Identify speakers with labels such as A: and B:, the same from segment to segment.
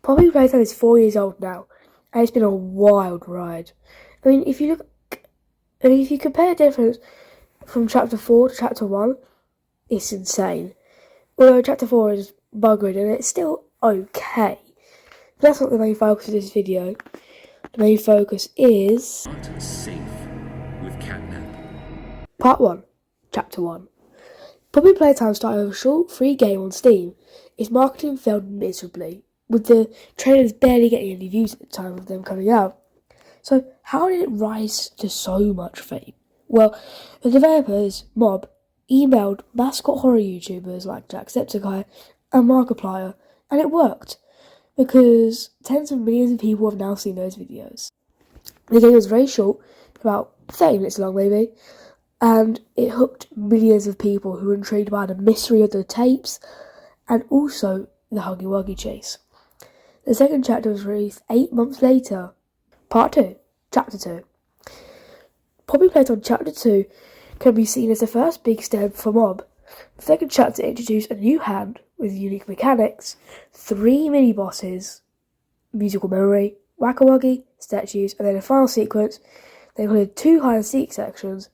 A: Poppy Playtime is 4 years old now, and it's been a wild ride. I mean, if you compare the difference from Chapter 4 to Chapter 1, it's insane. Although Chapter 4 is bug-ridden, and it's still okay. But that's not the main focus of this video. The main focus is
B: safe with catnap.
A: Part 1, Chapter 1. Poppy Playtime started with a short free game on Steam. Its marketing failed miserably, with the trailers barely getting any views at the time of them coming out. So how did it rise to so much fame? Well, the developers, Mob, emailed mascot horror YouTubers like Jacksepticeye and Markiplier, and it worked, because tens of millions of people have now seen those videos. The game was very short, about 30 minutes long maybe, and it hooked millions of people who were intrigued by the mystery of the tapes and also the Huggy Wuggy chase. The second chapter was released 8 months later. Part 2, Chapter 2. Poppy Playtime Chapter 2 can be seen as the first big step for Mob. The second chapter introduced a new hand with unique mechanics, 3 mini-bosses, musical memory, Whack-a-Wuggy, statues, and then a final sequence. They included 2 hide-and-seek sections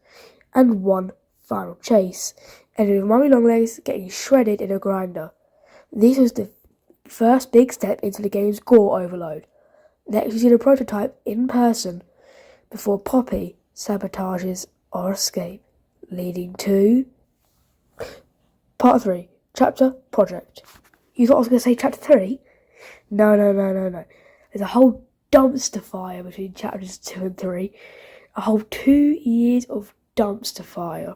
A: and 1 final chase, ending with Mummy Longlegs getting shredded in a grinder. This was the first big step into the game's gore overload. Next we see the prototype in person before Poppy sabotages our escape, leading to Part 3, Chapter Project. You thought I was going to say Chapter 3? No. There's a whole dumpster fire between Chapters 2 and 3. A whole 2 years of dumpster fire.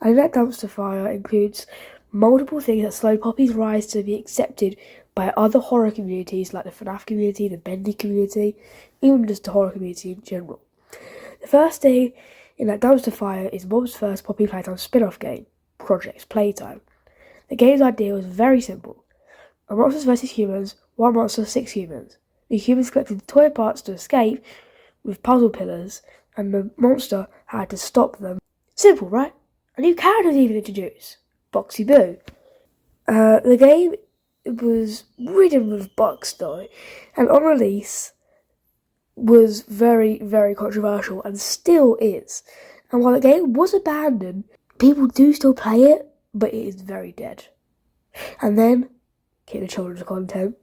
A: And that dumpster fire includes multiple things that slowed Poppy's rise to be accepted by other horror communities like the FNAF community, the Bendy community, even just the horror community in general. The first thing in that dumpster fire is Mob's first Poppy Playtime spin-off game, Project Playtime. The game's idea was very simple. A monsters versus humans, 1 monster, 6 humans. The humans collected toy parts to escape with puzzle pillars, and the monster had to stop them. Simple, right? A new character was even introduced, Boxy Boo. The game was ridden with bugs though, and on release was very, very controversial and still is. And while the game was abandoned, people do still play it, but it is very dead. And then came the children's content.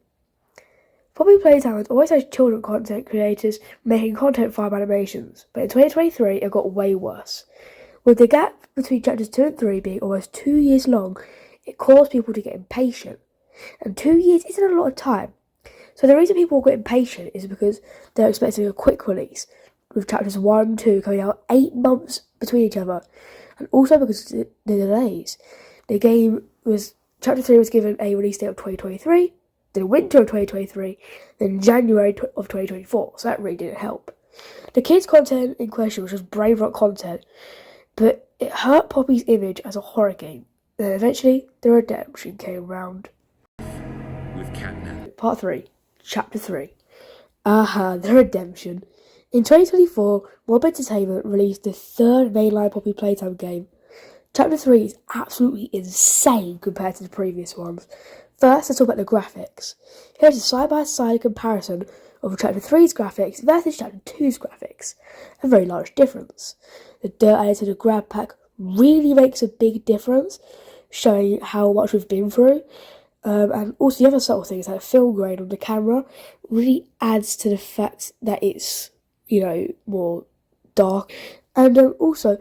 A: Poppy Playtime has always had children content creators making content for animations, but in 2023 it got way worse. With the gap between chapters 2 and 3 being almost 2 years long, it caused people to get impatient. And 2 years isn't a lot of time. So the reason people get impatient is because they're expecting a quick release, with chapters 1 and 2 coming out 8 months between each other, and also because of the delays. Chapter 3 was given a release date of 2023, then winter of 2023, then January of 2024, so that really didn't help. The kids' content in question was just brain rot content, but it hurt Poppy's image as a horror game. Then eventually, the redemption came round.
B: With catnap.
A: Part 3, Chapter 3. The redemption. In 2024, Mob Entertainment released the third mainline Poppy Playtime game. Chapter 3 is absolutely insane compared to the previous ones. First, let's talk about the graphics. Here's a side-by-side comparison of Chapter 3's graphics versus Chapter 2's graphics. A very large difference. The dirt added to the grab pack really makes a big difference, showing how much we've been through. And also the other subtle things like film grain on the camera really adds to the fact that it's, more dark. And also,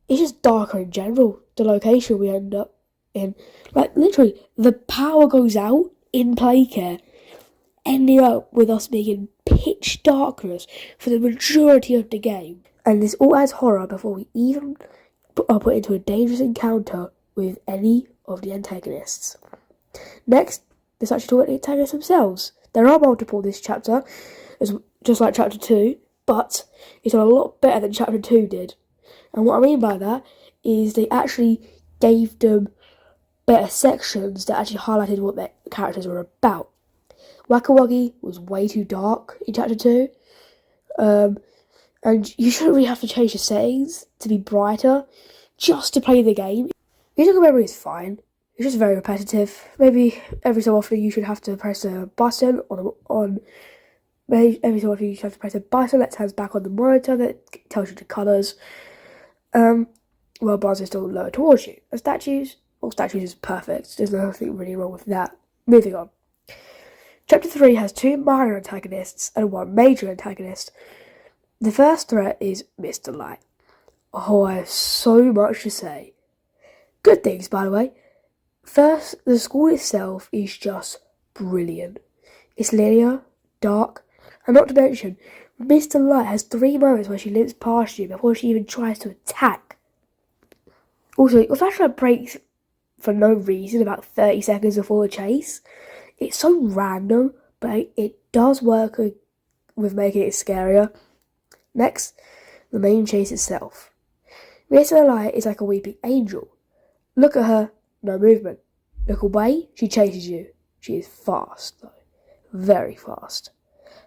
A: it's just darker in general, the location we end up in. Like, literally, the power goes out in Playcare, ending up with us being in pitch darkness for the majority of the game. And this all adds horror before we even are put into a dangerous encounter with any of the antagonists. Next, let's actually talk about the antagonists themselves. There are multiple in this chapter, just like Chapter 2, but it's done a lot better than Chapter 2 did. And what I mean by that is they actually gave them better sections that actually highlighted what their characters were about. Whack-a-Wuggy was way too dark in Chapter 2, and you shouldn't really have to change the settings to be brighter just to play the game. Musical memory is fine. It's just very repetitive. Maybe every so often you should have to press a button maybe every so often you should have to press a button that turns back on the monitor that tells you the colours. While bars are still lower towards you. And statues is perfect. There's nothing really wrong with that. Moving on. Chapter 3 has 2 minor antagonists and 1 major antagonist. The first threat is Mr. Light. Oh, I have so much to say. Good things, by the way. First, the school itself is just brilliant. It's linear, dark, and not to mention, Mr. Light has 3 moments where she limps past you before she even tries to attack. Also, your flashlight breaks for no reason about 30 seconds before the chase. It's so random, but it does work with making it scarier. Next, the main chase itself. Mr. Light is like a weeping angel. Look at her, no movement. Look away, she chases you. She is fast, though. Very fast.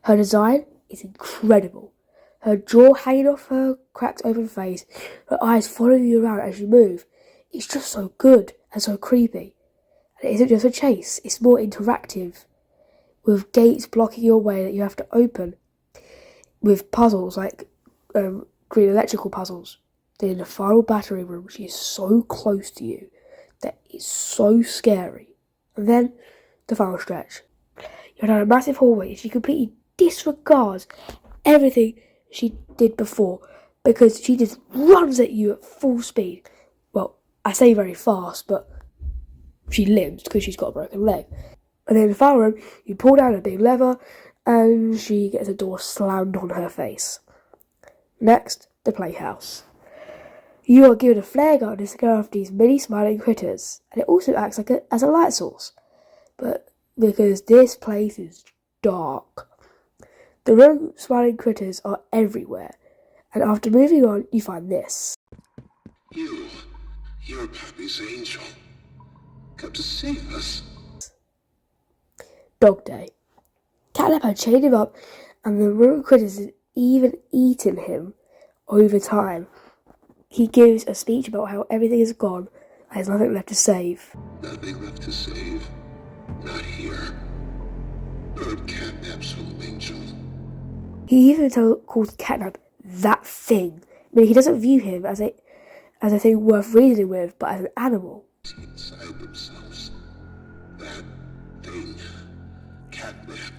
A: Her design is incredible. Her jaw hanging off her cracked open face, her eyes following you around as you move. It's just so good and so creepy. And it isn't just a chase, it's more interactive, with gates blocking your way that you have to open, with puzzles like green electrical puzzles. Then in the final battery room, she is so close to you that it's so scary. And then the final stretch. You're down a massive hallway and she completely disregards everything she did before because she just runs at you at full speed. Well, I say very fast, but she limps because she's got a broken leg. And then in the final room, you pull down a big lever and she gets a door slammed on her face. Next, the playhouse. You are given a flare gun to scare off these mini smiling critters, and it also acts as a light source. But because this place is dark, the room smiling critters are everywhere, and after moving on, you find this.
C: You're Pappy's angel. Come to save us.
A: Dog Day. Catnap had chained him up, and the room critters had even eaten him over time. He gives a speech about how everything is gone and there's nothing left to save.
C: Nothing left to save. Not here. Not Catnap's little angel.
A: He even calls Catnap that thing. I mean, he doesn't view him as a thing worth reasoning with, but as an animal.
C: Inside themselves. That thing. Catnap.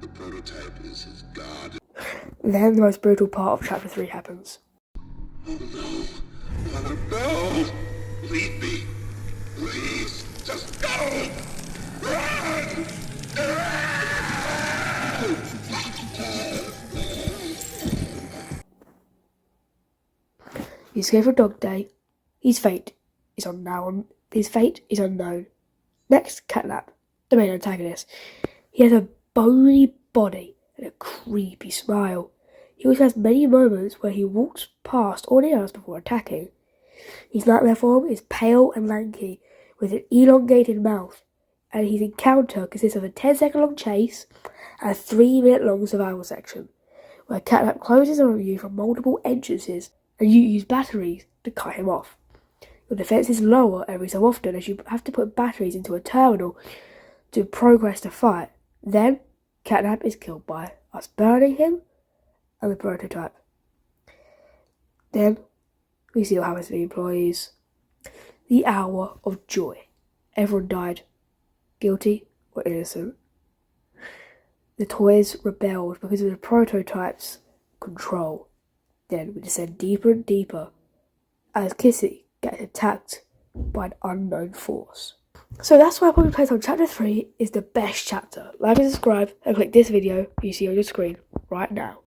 C: The prototype is his god.
A: Then the most brutal part of chapter 3 happens.
C: Oh no. Mother, no! Leave me. Please. Just go! Run!
A: You escape from Dog Day. His fate is unknown. Next, Catnap, the main antagonist. He has a bony body and a creepy smile. He always has many moments where he walks past or near us before attacking. His nightmare form is pale and lanky, with an elongated mouth, and his encounter consists of a 10-second long chase and a 3-minute long survival section, where Catnap closes on you from multiple entrances, and you use batteries to cut him off. Your defense is lower every so often, as you have to put batteries into a terminal to progress the fight. Then, Catnap is killed by us burning him and the prototype. Then, we see what happens to the employees. The hour of joy. Everyone died, guilty or innocent. The toys rebelled because of the prototype's control. Then we descend deeper and deeper as Kissy gets attacked by an unknown force. So that's why Poppy Playtime Chapter 3 is the best chapter. Like and subscribe and click this video you see on your screen right now.